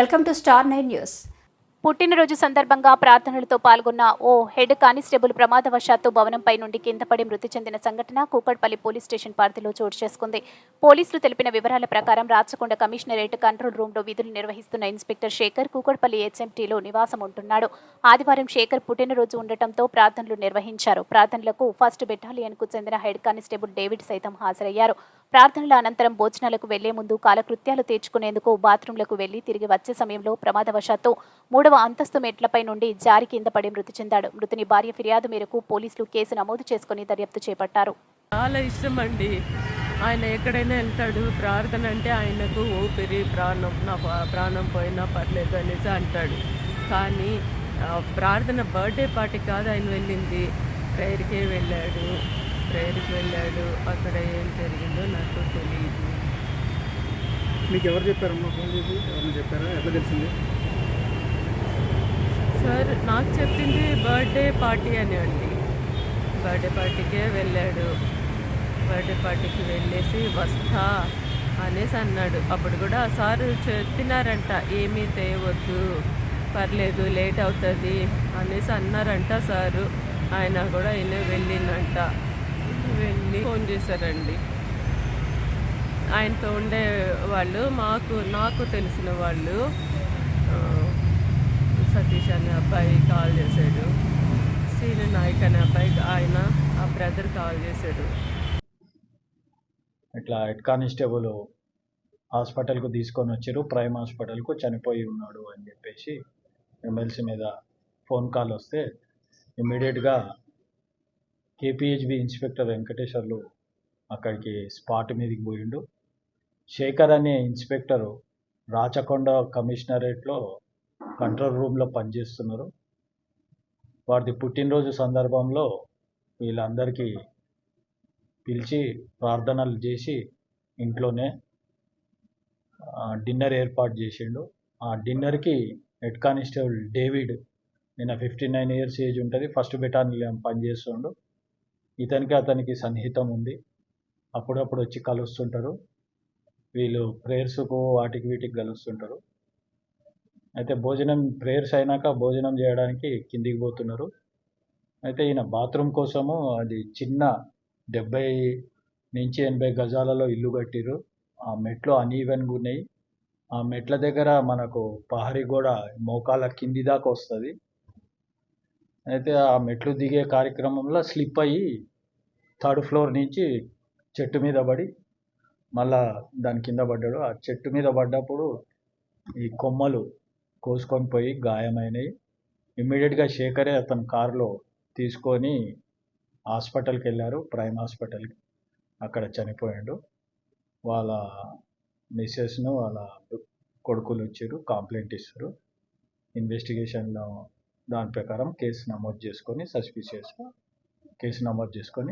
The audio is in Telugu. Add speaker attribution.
Speaker 1: Welcome to star 9 news.
Speaker 2: పుట్టినరోజు సందర్భంగా ప్రార్థనలతో పాల్గొన్న ఓ హెడ్ కానిస్టేబుల్ ప్రమాదవశాత్తు భవనంపై నుండి కింద పడి మృతి చెందిన సంఘటన కూకట్పల్లి పోలీస్ స్టేషన్ పరిధిలో చోటు చేసుకుంది. పోలీసులు తెలిపిన వివరాల ప్రకారం రాచకొండ కమిషనరేట్ కంట్రోల్ రూమ్లో విధులు నిర్వహిస్తున్న ఇన్స్పెక్టర్ శేఖర్ కూకట్పల్లి హెచ్ఎంటీలో నివాసం ఉంటున్నాడు. ఆదివారం శేఖర్ పుట్టినరోజు ఉండటంతో ప్రార్థనలు నిర్వహించారు. ప్రార్థనలకు 1st బెటాలియన్కు చెందిన హెడ్ కానిస్టేబుల్ డేవిడ్ సైతం హాజరయ్యారు. ప్రార్థనల అనంతరం భోజనాలకు వెళ్లే ముందు కాలకృత్యాలు తీర్చుకునేందుకు బాత్రూంలకు వెళ్లి తిరిగి వచ్చే సమయంలో ప్రమాదవశాత్తు 3వ అంతస్తు మెట్లపై నుండి జారి కింద పడి మృతి చెందాడు. మృతుని భార్య ఫిర్యాదు మేరకు పోలీసులు కేసు నమోదు చేసుకుని దర్యాప్తు చేపట్టారు.
Speaker 3: చాలా ఇష్టం అండి. ఆయన ఎక్కడైనా వెళ్తాడు. ప్రార్థన అంటే ఆయనకు ఊపిరి, ప్రాణం. నా ప్రాణం పోయినా పర్లేదు అనేసి అంటాడు. కానీ ప్రార్థన బర్త్డే పార్టీ కాదు ఆయన వెళ్ళింది, ప్రేయర్కే వెళ్ళాడు. అక్కడ ఏం జరిగిందో నాకు తెలియదు.
Speaker 4: మీకు ఎవరు చెప్పారమ్మా? ఫోన్ చేసి ఎవరైనా చెప్పారా? ఎట్లా తెలిసింది?
Speaker 3: సార్ నాకు చెప్పింది బర్త్డే పార్టీ అని అండి. బర్త్డే పార్టీకే వెళ్ళాడు. బర్త్డే పార్టీకి వెళ్ళేసి వస్తా అనేసి అన్నాడు. అప్పుడు కూడా సార్ చెప్పినారంట, ఏమీ తేవద్దు, పర్లేదు, లేట్ అవుతుంది అనేసి అన్నారంట సారు. ఆయన కూడా వెళ్ళిందంట. వెళ్ళి ఫోన్ చేశారండి. ఆయనతో ఉండే వాళ్ళు నాకు తెలిసిన వాళ్ళు, సతీష్ అనే అబ్బాయి కాల్ చేశాడు, సీను నాయక్ అనే అబ్బాయి, ఆయన ఆ బ్రదర్ కాల్ చేశాడు.
Speaker 4: ఇట్లా హెడ్ కానిస్టేబుల్ హాస్పిటల్కు తీసుకొని వచ్చారు, ప్రైమ్ హాస్పిటల్కు చనిపోయి ఉన్నాడు అని చెప్పేసి ఎమ్మెల్సీ మీద ఫోన్ కాల్ వస్తే ఇమ్మీడియట్గా కేపీహెచ్బి ఇన్స్పెక్టర్ వెంకటేశ్వర్లు అక్కడికి స్పాట్ మీదకి పోయిండు. శేఖర్ అనే ఇన్స్పెక్టరు రాచకొండ కమిషనరేట్లో కంట్రోల్ రూమ్లో పనిచేస్తున్నారు. వారి పుట్టినరోజు సందర్భంలో వీళ్ళందరికీ పిలిచి ప్రార్థనలు చేసి ఇంట్లోనే డిన్నర్ ఏర్పాటు చేసిండు. ఆ డిన్నర్కి హెడ్ కానిస్టేబుల్ డేవిడ్, నేను 59 years ఏజ్ ఉంటుంది, 1st బెటాలియన్ పనిచేస్తుండు. అతనికి సన్నిహితం ఉంది, అప్పుడప్పుడు వచ్చి కలుస్తుంటారు. వీళ్ళు ప్రేయర్స్కు వాటికి వీటికి కలుస్తుంటారు. అయితే ప్రేయర్స్ అయినాక భోజనం చేయడానికి కిందికి పోతున్నారు. అయితే ఈయన బాత్రూమ్ కోసము, అది చిన్న 70 నుంచి 80 గజాలలో ఇల్లు కట్టిరు. ఆ మెట్లు అనీవెన్గా ఉన్నాయి. ఆ మెట్ల దగ్గర మనకు పహరీ గోడ మోకాల కింది దాకా వస్తుంది. అయితే ఆ మెట్లు దిగే కార్యక్రమంలో స్లిప్ అయ్యి 3rd ఫ్లోర్ నుంచి చెట్టు మీద పడి మళ్ళా దాని కింద పడ్డాడు. ఆ చెట్టు మీద పడ్డప్పుడు ఈ కొమ్మలు కోసుకొని పోయి గాయమైనవి. ఇమ్మీడియట్గా శేఖరే అతను కారులో తీసుకొని హాస్పిటల్కి వెళ్ళారు, ప్రైమ్ హాస్పిటల్కి. అక్కడ చనిపోయాడు. వాళ్ళ మిస్సెస్ను వాళ్ళ కొడుకులు వచ్చారు, కంప్లైంట్ ఇస్తారు. ఇన్వెస్టిగేషన్లో దాని ప్రకారం కేసు నమోదు చేసుకొని, సస్పిషియస్గా కేసు నమోదు చేసుకొని